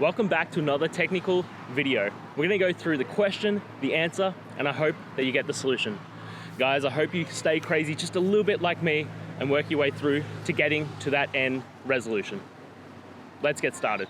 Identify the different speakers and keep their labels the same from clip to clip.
Speaker 1: Welcome back to another technical video. We're gonna go through the question, the answer, and I hope that you get the solution. Guys, I hope you stay crazy just a little bit like me and work your way through to getting to that end resolution. Let's get started.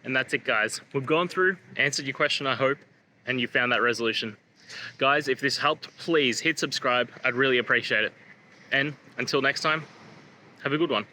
Speaker 1: And that's it, guys. We've gone through, answered your question, I hope, and you found that resolution. Guys, if this helped, please hit subscribe. I'd really appreciate it. And until next time, have a good one.